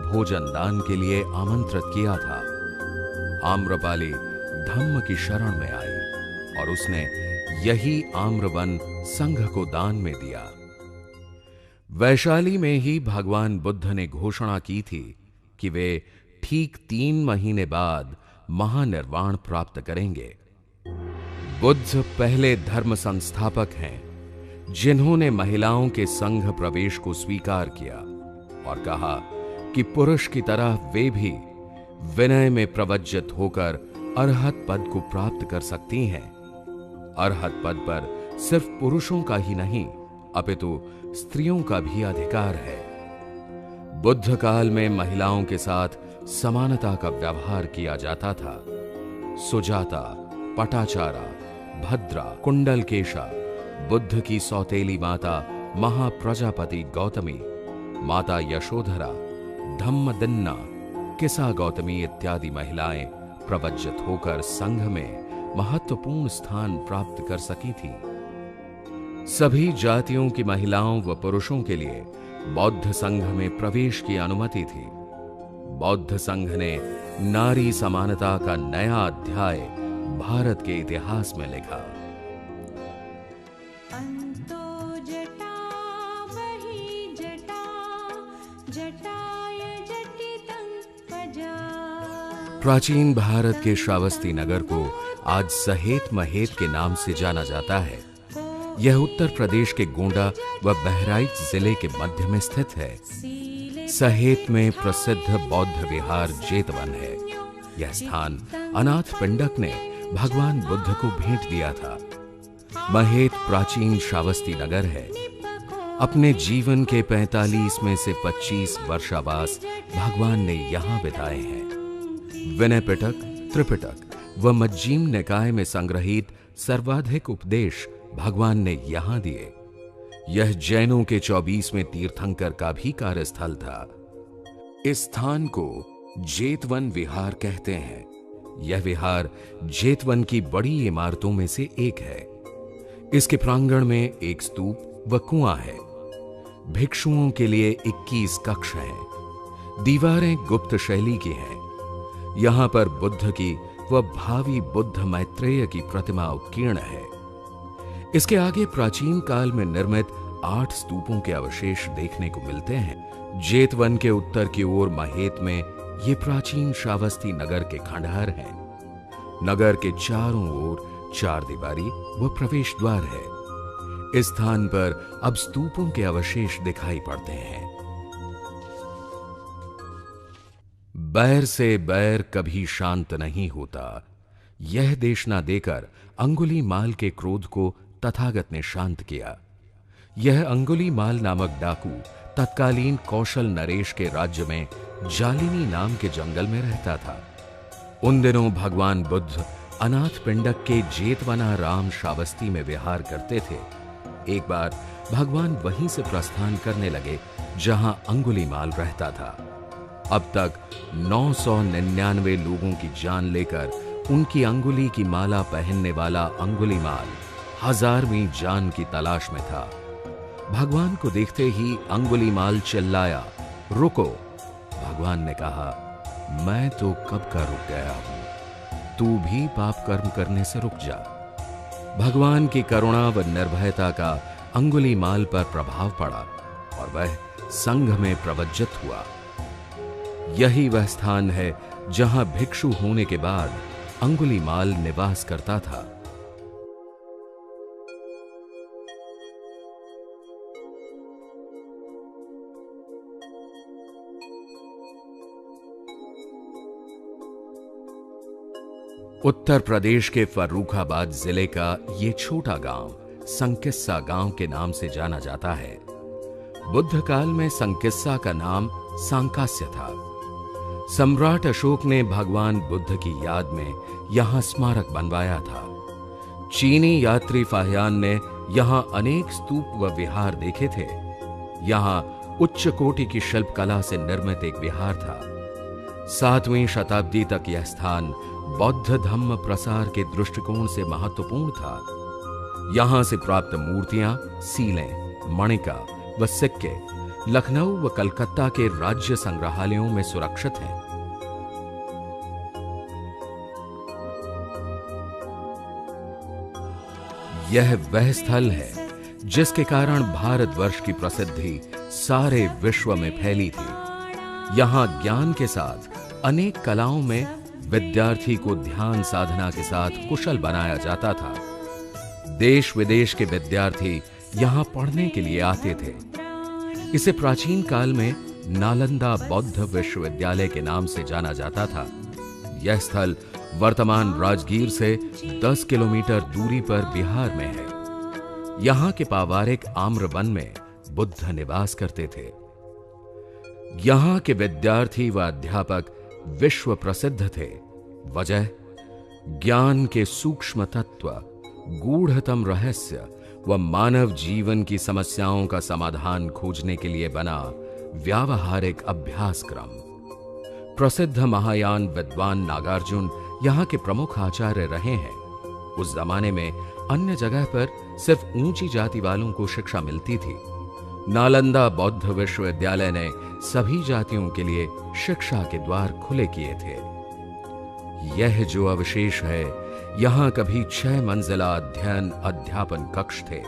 भोजन दान के लिए आमंत्रित किया था। आम्रपाली धम्म की शरण में आई और उसने यही आम्रवन संघ को दान में दिया। वैशाली में ही भगवान बुद्ध ने घोषणा की थी कि वे ठीक 3 महीने बाद महानिर्वाण प्राप्त करेंगे। बुद्ध पहले धर्म संस्थापक हैं जिन्होंने महिलाओं के संघ प्रवेश को स्वीकार किया और कहा कि पुरुष की तरह वे भी विनय में प्रवज्जित होकर अरहत पद को प्राप्त कर सकती हैं। अरहत पद पर सिर्फ पुरुषों का ही नहीं अपितु स्त्रियों का भी अधिकार है। बुद्ध काल में महिलाओं के साथ समानता का व्यवहार किया जाता था। सुजाता, पटाचारा, भद्रा, कुंडलकेशा, बुद्ध की सौतेली माता महाप्रजापति गौतमी, माता यशोधरा, धम्मदिन्ना, किसा गौतमी इत्यादि महिलाएं प्रवज्जित होकर संघ में महत्वपूर्ण स्थान प्राप्त कर सकी थी। सभी जातियों की महिलाओं व पुरुषों के लिए बौद्ध संघ में प्रवेश की अनुमति थी। बौद्ध संघ ने नारी समानता का नया अध्याय भारत के इतिहास में लिखा। अंतो जटा वही जटा, जटाय जटितं पजा। प्राचीन भारत के श्रावस्ती नगर को आज सहेत महेत के नाम से जाना जाता है। यह उत्तर प्रदेश के गोंडा व बहराइच जिले के मध्य में स्थित है। सहेत में प्रसिद्ध बौद्ध विहार जेतवन है। यह स्थान अनाथ पिंडक ने भगवान बुद्ध को भेंट दिया था। महेत प्राचीन श्रावस्ती नगर है। अपने जीवन के 45 में से 25 वर्षावास भगवान ने यहां बिताए हैं। विनय पिटक, त्रिपिटक व मज्जीम निकाय में संग्रहित सर्वाधिक उपदेश भगवान ने यहां दिए। यह जैनों के 24वें तीर्थंकर का भी कार्यस्थल था। इस स्थान को जेतवन विहार कहते हैं। यह विहार जेतवन की बड़ी इमारतों में से एक है। इसके प्रांगण में एक स्तूप व कुआं है। भिक्षुओं के लिए 21 कक्ष हैं। दीवारें गुप्त शैली की हैं। यहां पर बुद्ध की व भावी बुद्ध मैत्रेय की प्रतिमा उत्कीर्ण है। इसके आगे प्राचीन काल में निर्मित 8 स्तूपों के अवशेष देखने को मिलते हैं। जेतवन के उत्तर की ओर महेत में ये प्राचीन श्रावस्ती नगर के खंडहर हैं। नगर के चारों ओर 4 दीवारी व प्रवेश द्वार है। इस स्थान पर अब स्तूपों के अवशेष दिखाई पड़ते हैं। बैर से बैर कभी शांत नहीं होता, यह देशना देकर अंगुलीमाल के क्रोध को तथागत ने शांत किया। यह अंगुलीमाल नामक डाकू तत्कालीन कौशल नरेश के राज्य में जालिनी नाम के जंगल में रहता था। उन दिनों भगवान बुद्ध अनाथ पिंडक के जेतवनाराम श्रावस्ती में विहार करते थे। एक बार भगवान वहीं से प्रस्थान करने लगे जहां अंगुलीमाल रहता था। अब तक 999 लोगों की जान लेकर उनकी अंगुली की माला पहनने वाला अंगुलीमाल 1000वीं जान की तलाश में था। भगवान को देखते ही अंगुलीमाल चिल्लाया, रुको। भगवान ने कहा, मैं तो कब का रुक गया हूं, तू भी पाप कर्म करने से रुक जा। भगवान की करुणा व निर्भयता का अंगुलीमाल पर प्रभाव पड़ा और वह संघ में प्रवज्जित हुआ। यही वह स्थान है जहां भिक्षु होने के बाद अंगुलीमाल निवास करता था। उत्तर प्रदेश के फर्रुखाबाद जिले का ये छोटा गांव संकिस्सा गांव के नाम से जाना जाता है। बुद्ध काल में संकिस्सा का नाम सांकास्य था। सम्राट अशोक ने भगवान बुद्ध की याद में यहां स्मारक बनवाया था। चीनी यात्री फाहियान ने यहां अनेक स्तूप व विहार देखे थे। यहां उच्च कोटि की शिल्प कला से निर्मित एक विहार था। 7वीं शताब्दी तक यह स्थान बौद्ध धम्म प्रसार के दृष्टिकोण से महत्वपूर्ण था। यहां से प्राप्त मूर्तियां, सीलें, मणिका व सिक्के लखनऊ व कलकत्ता के राज्य संग्रहालयों में सुरक्षित हैं। यह वह स्थल है जिसके कारण भारतवर्ष की प्रसिद्धि सारे विश्व में फैली थी। यहां ज्ञान के साथ अनेक कलाओं में विद्यार्थी को ध्यान साधना के साथ कुशल बनाया जाता था। देश विदेश के विद्यार्थी यहां पढ़ने के लिए आते थे। इसे प्राचीन काल में नालंदा बौद्ध विश्वविद्यालय के नाम से जाना जाता था। यह स्थल वर्तमान राजगीर से 10 किलोमीटर दूरी पर बिहार में है। यहां के पावारिक आम्र वन में बुद्ध निवास करते थे। यहां के विद्यार्थी व अध्यापक विश्व प्रसिद्ध थे। वजह ज्ञान के सूक्ष्म तत्व, गूढ़तम रहस्य व मानव जीवन की समस्याओं का समाधान खोजने के लिए बना व्यावहारिक अभ्यासक्रम। प्रसिद्ध महायान विद्वान नागार्जुन यहां के प्रमुख आचार्य रहे हैं। उस जमाने में अन्य जगह पर सिर्फ ऊंची जाति वालों को शिक्षा मिलती थी। नालंदा बौद्ध विश्वविद्यालय ने सभी जातियों के लिए शिक्षा के द्वार खुले किए थे। यह जो अवशेष है, यहां कभी 6 मंजिला अध्ययन अध्यापन कक्ष थे।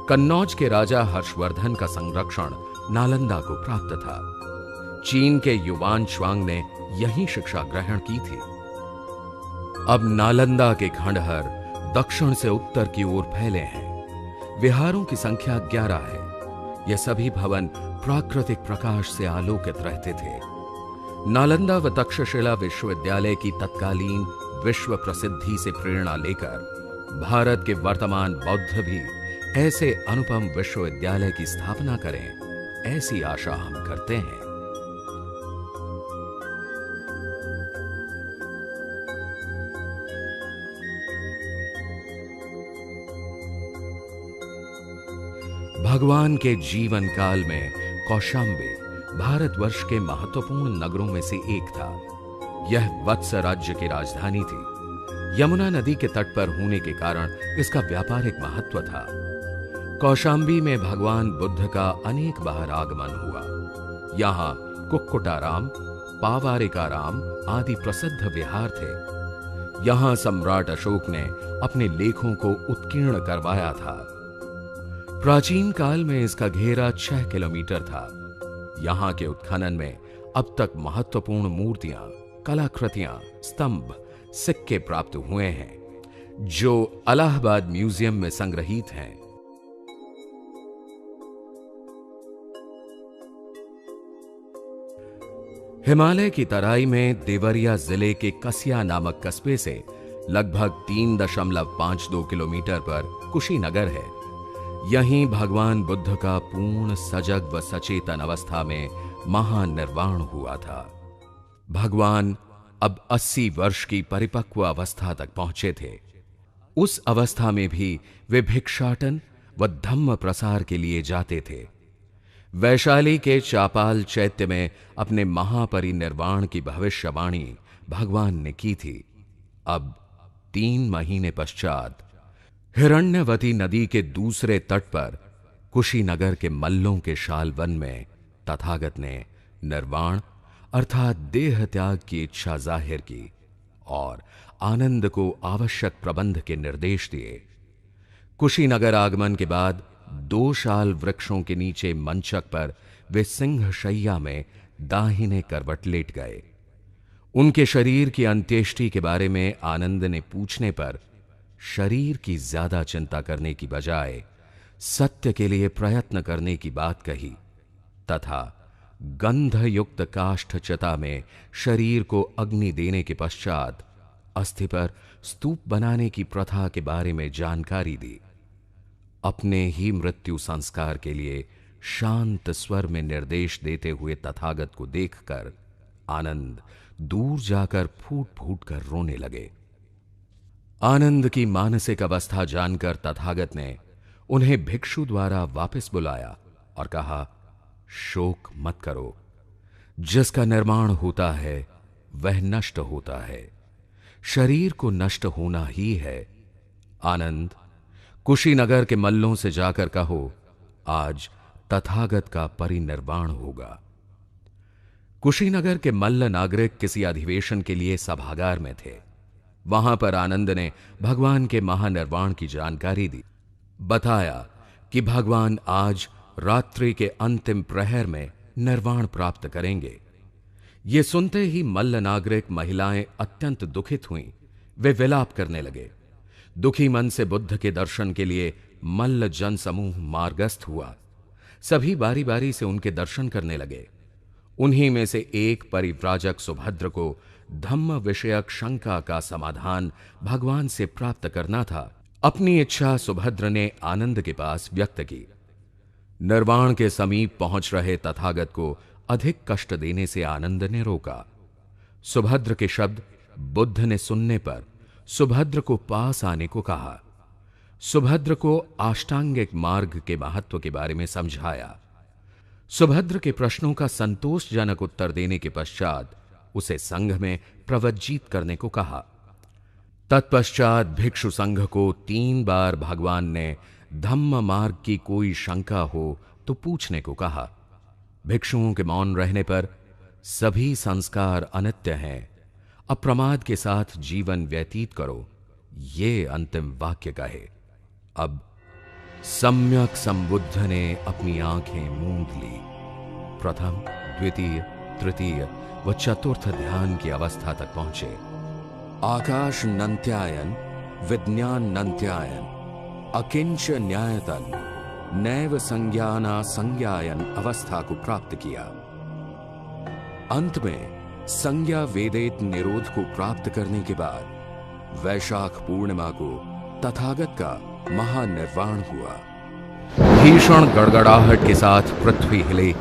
कन्नौज के राजा हर्षवर्धन का संरक्षण नालंदा को प्राप्त था। चीन के युवान श्वांग ने यही शिक्षा ग्रहण की थी। अब नालंदा के खंडहर दक्षिण से उत्तर की ओर फैले हैं। विहारों की संख्या 11 है। ये सभी भवन प्राकृतिक प्रकाश से आलोकित रहते थे। नालंदा व तक्षशिला विश्वविद्यालय की तत्कालीन विश्व प्रसिद्धि से प्रेरणा लेकर भारत के वर्तमान बौद्ध भी ऐसे अनुपम विश्वविद्यालय की स्थापना करें, ऐसी आशा हम करते हैं। भगवान के जीवन काल में कौशांबी भारतवर्ष के महत्वपूर्ण नगरों में से एक था। यह वत्स राज्य की राजधानी थी। यमुना नदी के तट पर होने के कारण इसका व्यापारिक महत्व था। कौशांबी में भगवान बुद्ध का अनेक बार आगमन हुआ। यहां कुक्कुटाराम, पावारिकाराम आदि प्रसिद्ध विहार थे। यहां सम्राट अशोक ने अपने लेखों को उत्कीर्ण करवाया था। प्राचीन काल में इसका घेरा 6 किलोमीटर था। यहां के उत्खनन में अब तक महत्वपूर्ण मूर्तियां, कलाकृतियां, स्तंभ, सिक्के प्राप्त हुए हैं, जो इलाहाबाद म्यूजियम में संग्रहीत हैं। हिमालय की तराई में देवरिया जिले के कसिया नामक कस्बे से लगभग 3.52 किलोमीटर पर कुशीनगर है। यहीं भगवान बुद्ध का पूर्ण सजग व सचेतन अवस्था में महानिर्वाण हुआ था। भगवान अब 80 वर्ष की परिपक्व अवस्था तक पहुंचे थे। उस अवस्था में भी वे भिक्षाटन व धम्म प्रसार के लिए जाते थे। वैशाली के चापाल चैत्य में अपने महापरिनिर्वाण की भविष्यवाणी भगवान ने की थी। अब 3 महीने पश्चात हिरण्यवती नदी के दूसरे तट पर कुशीनगर के मल्लों के शालवन में तथागत ने निर्वाण अर्थात देह त्याग की इच्छा जाहिर की और आनंद को आवश्यक प्रबंध के निर्देश दिए। कुशीनगर आगमन के बाद 2 शाल वृक्षों के नीचे मंचक पर वे सिंह शैया में दाहिने करवट लेट गए। उनके शरीर की अंत्येष्टि के बारे में आनंद ने पूछने पर शरीर की ज्यादा चिंता करने की बजाय सत्य के लिए प्रयत्न करने की बात कही तथा गंध युक्त काष्ठ चिता में शरीर को अग्नि देने के पश्चात अस्थि पर स्तूप बनाने की प्रथा के बारे में जानकारी दी। अपने ही मृत्यु संस्कार के लिए शांत स्वर में निर्देश देते हुए तथागत को देखकर आनंद दूर जाकर फूट फूट कर रोने लगे। आनंद की मानसिक अवस्था जानकर तथागत ने उन्हें भिक्षु द्वारा वापस बुलाया और कहा, शोक मत करो, जिसका निर्माण होता है वह नष्ट होता है, शरीर को नष्ट होना ही है। आनंद, कुशीनगर के मल्लों से जाकर कहो, आज तथागत का परिनिर्वाण होगा। कुशीनगर के मल्ल नागरिक किसी अधिवेशन के लिए सभागार में थे। वहां पर आनंद ने भगवान के महानिर्वाण की जानकारी दी। बताया कि भगवान आज रात्रि के अंतिम प्रहर में निर्वाण प्राप्त करेंगे। ये सुनते ही मल्ल नागरिक महिलाएं अत्यंत दुखित हुईं। वे विलाप करने लगे। दुखी मन से बुद्ध के दर्शन के लिए मल्ल जन समूह मार्गस्थ हुआ। सभी बारी बारी से उनके दर्शन करने लगे। उन्हीं में से एक परिव्राजक सुभद्र को धम्म विषयक शंका का समाधान भगवान से प्राप्त करना था। अपनी इच्छा सुभद्र ने आनंद के पास व्यक्त की। निर्वाण के समीप पहुंच रहे तथागत को अधिक कष्ट देने से आनंद ने रोका। सुभद्र के शब्द बुद्ध ने सुनने पर सुभद्र को पास आने को कहा। सुभद्र को अष्टांगिक मार्ग के महत्व के बारे में समझाया। सुभद्र के प्रश्नों का संतोषजनक उत्तर देने के पश्चात उसे संघ में प्रवज्जित करने को कहा। तत्पश्चात भिक्षु संघ को 3 बार भगवान ने धम्म मार्ग की कोई शंका हो तो पूछने को कहा। भिक्षुओं के मौन रहने पर सभी संस्कार अनित्य हैं, अप्रमाद के साथ जीवन व्यतीत करो, ये अंतिम वाक्य कहे। अब सम्यक संबुद्ध ने अपनी आंखें मूंद ली। प्रथम, द्वितीय, तृतीय व चतुर्थ ध्यान की अवस्था तक पहुंचे। आकाश नंत्यायन, विज्ञान नंत्यायन, अकिंच न्यायतन, नैव संज्ञाना संज्ञायन अवस्था को प्राप्त किया। अंत में संज्ञा वेदेत निरोध को प्राप्त करने के बाद वैशाख पूर्णिमा को तथागत का महानिर्वाण हुआ। भीषण गड़गड़ाहट के साथ पृथ्वी हिले।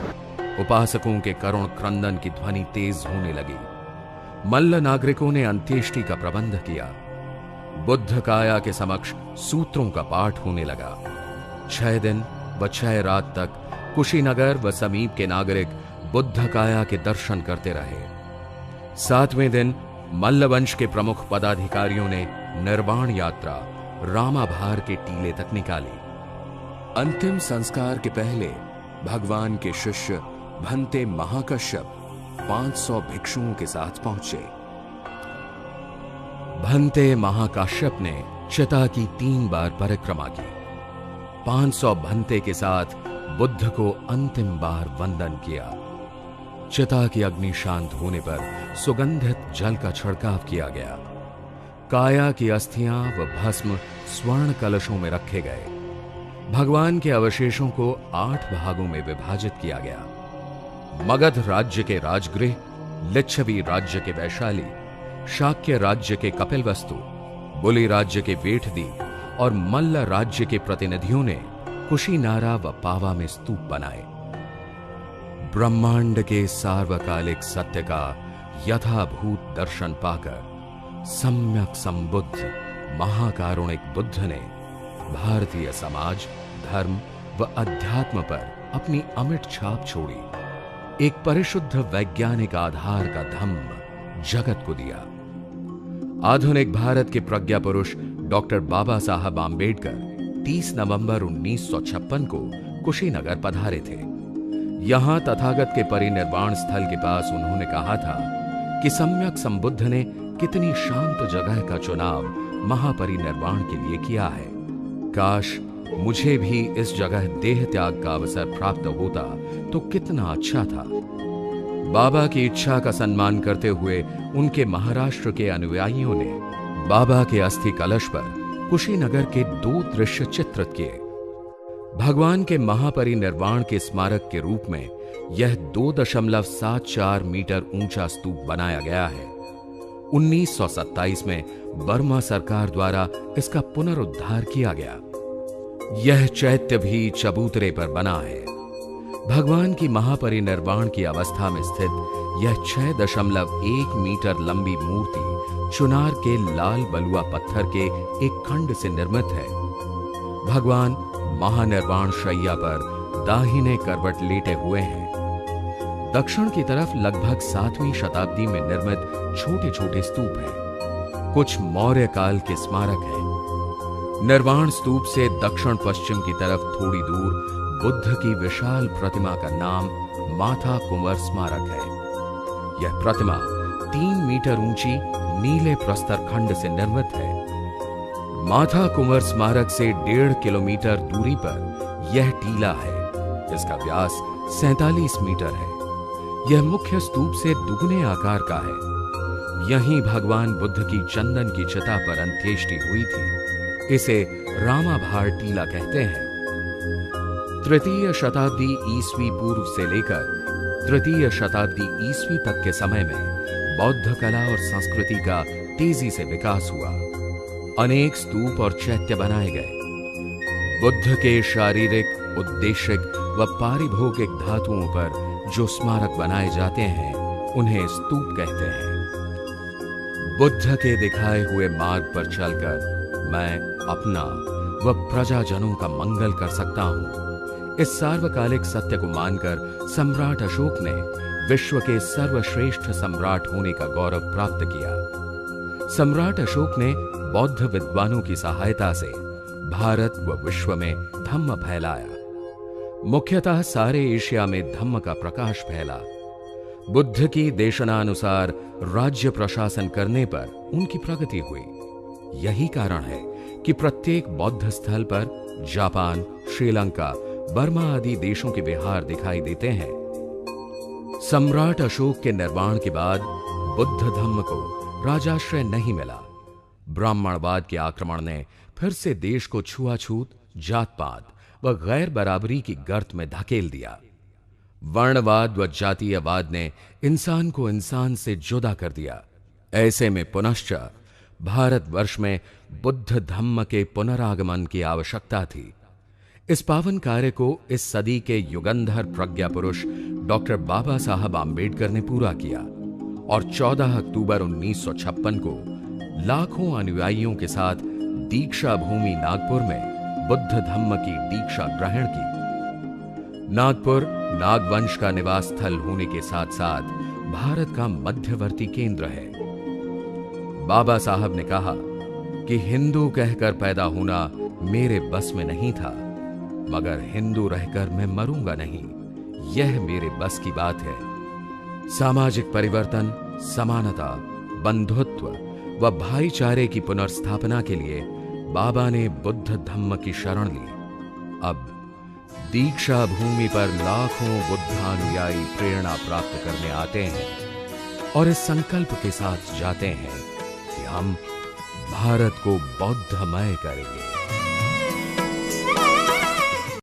उपासकों के करुण क्रंदन की ध्वनि तेज होने लगी। मल्ल नागरिकों ने अंत्येष्टि का प्रबंध किया। बुद्ध काया के समक्ष सूत्रों का पाठ होने लगा। 6 दिन व 6 रात तक कुशीनगर व समीप के नागरिक बुद्ध काया के दर्शन करते रहे। 7वें दिन मल्लवंश के प्रमुख पदाधिकारियों ने निर्वाण यात्रा रामाभार के टीले तक निकाली। अंतिम संस्कार के पहले भगवान के शिष्य भंते महाकश्यप 500 भिक्षुओं के साथ पहुंचे। भंते महाकाश्यप ने चिता की 3 बार परिक्रमा की। 500 भंते के साथ बुद्ध को अंतिम बार वंदन किया। चिता की अग्नि शांत होने पर सुगंधित जल का छिड़काव किया गया। काया की अस्थियां व भस्म स्वर्ण कलशों में रखे गए। भगवान के अवशेषों को 8 भागों में विभाजित किया गया। मगध राज्य के राजगृह, लिच्छवी राज्य के वैशाली, शाक्य राज्य के कपिलवस्तु, बुली राज्य के वेठदी और मल्ल राज्य के प्रतिनिधियों ने कुशीनारा व पावा में स्तूप बनाए। ब्रह्मांड के सार्वकालिक सत्य का यथाभूत दर्शन पाकर सम्यक संबुद्ध महाकारुणिक बुद्ध ने भारतीय समाज, धर्म व अध्यात्म पर अपनी अमिट छाप छोड़ी। एक परिशुद्ध वैज्ञानिक आधार का धम्म जगत को दिया। आधुनिक भारत के प्रज्ञा पुरुष डॉक्टर बाबा साहब आम्बेडकर 30 नवंबर 1956 को कुशीनगर पधारे थे। यहां तथागत के परिनिर्वाण स्थल के पास उन्होंने कहा था कि सम्यक संबुद्ध ने कितनी शांत जगह का चुनाव महापरिनिर्वाण के लिए किया है। काश मुझे भी इस जगह देह त्याग का अवसर प्राप्त होता तो कितना अच्छा था। बाबा की इच्छा का सम्मान करते हुए उनके महाराष्ट्र के अनुयायियों ने बाबा के अस्थि कलश पर कुशीनगर के 2 दृश्य चित्रित किए। भगवान के महापरिनिर्वाण के स्मारक के रूप में यह 2.74 मीटर ऊंचा स्तूप बनाया गया है। 1927 में बर्मा सरकार द्वारा इसका पुनरुद्धार किया गया। यह चैत्य भी चबूतरे पर बना है। भगवान की महापरिनिर्वाण की अवस्था में स्थित यह 6.1 मीटर लंबी मूर्ति चुनार के लाल बलुआ पत्थर के एक खंड से निर्मित है। भगवान महानिर्वाण शैया पर दाहिने करवट लेटे हुए हैं। दक्षिण की तरफ लगभग 7वीं शताब्दी में निर्मित छोटे छोटे स्तूप हैं। कुछ मौर्य काल के स्मारक हैं। निर्वाण स्तूप से दक्षिण पश्चिम की तरफ थोड़ी दूर बुद्ध की विशाल प्रतिमा का नाम माथा कुंवर स्मारक है। यह प्रतिमा 3 मीटर ऊंची नीले प्रस्तर खंड से निर्मित है। माथा कुंवर स्मारक से 1.5 किलोमीटर दूरी पर यह टीला है। इसका व्यास 47 मीटर है। यह मुख्य स्तूप से दुगने आकार का है। यहीं भगवान बुद्ध की चंदन की चिता पर अंत्येष्टि हुई थी। इसे रामाभार टीला कहते हैं। तृतीय शताब्दी ईस्वी पूर्व से लेकर तृतीय शताब्दी ईस्वी तक के समय में बौद्ध कला और संस्कृति का तेजी से विकास हुआ। अनेक स्तूप और चैत्य बनाए गए। बुद्ध के शारीरिक, उद्देशिक व पारिभोगिक धातुओं पर जो स्मारक बनाए जाते हैं उन्हें स्तूप कहते हैं। बुद्ध के दिखाए हुए मार्ग पर चलकर मैं अपना व प्रजाजनों का मंगल कर सकता हूं। इस सार्वकालिक सत्य को मानकर सम्राट अशोक ने विश्व के सर्वश्रेष्ठ सम्राट होने का गौरव प्राप्त किया। सम्राट अशोक ने बौद्ध विद्वानों की सहायता से भारत व विश्व में धम्म फैलाया। मुख्यतः सारे एशिया में धम्म का प्रकाश फैला। बुद्ध की देशनानुसार राज्य प्रशासन करने पर उनकी प्रगति हुई। यही कारण है कि प्रत्येक बौद्ध स्थल पर जापान, श्रीलंका, बर्मा आदि देशों के विहार दिखाई देते हैं। सम्राट अशोक के निर्माण के बाद बुद्ध धम्म को राजाश्रय नहीं मिला। ब्राह्मणवाद के आक्रमण ने फिर से देश को छुआछूत, जात-पात व गैर बराबरी की गर्त में धकेल दिया। वर्णवाद व जातीयवाद ने इंसान को इंसान से जुदा कर दिया। ऐसे में पुनश्च भारतवर्ष में बुद्ध धम्म के पुनरागमन की आवश्यकता थी। इस पावन कार्य को इस सदी के युगंधर प्रज्ञा पुरुष डॉक्टर बाबा साहब आम्बेडकर ने पूरा किया और 14 अक्टूबर 1956 को लाखों अनुयायियों के साथ दीक्षा भूमि नागपुर में बुद्ध धम्म की दीक्षा ग्रहण की। नागपुर नागवंश का निवास स्थल होने के साथ साथ भारत का मध्यवर्ती केंद्र है। बाबा साहब ने कहा कि हिंदू कहकर पैदा होना मेरे बस में नहीं था, मगर हिंदू रहकर मैं मरूंगा नहीं, यह मेरे बस की बात है। सामाजिक परिवर्तन, समानता, बंधुत्व व भाईचारे की पुनर्स्थापना के लिए बाबा ने बुद्ध धम्म की शरण ली। अब दीक्षा भूमि पर लाखों बुद्धानुयायी प्रेरणा प्राप्त करने आते हैं और इस संकल्प के साथ जाते हैं कि हम भारत को बौद्धमय करेंगे।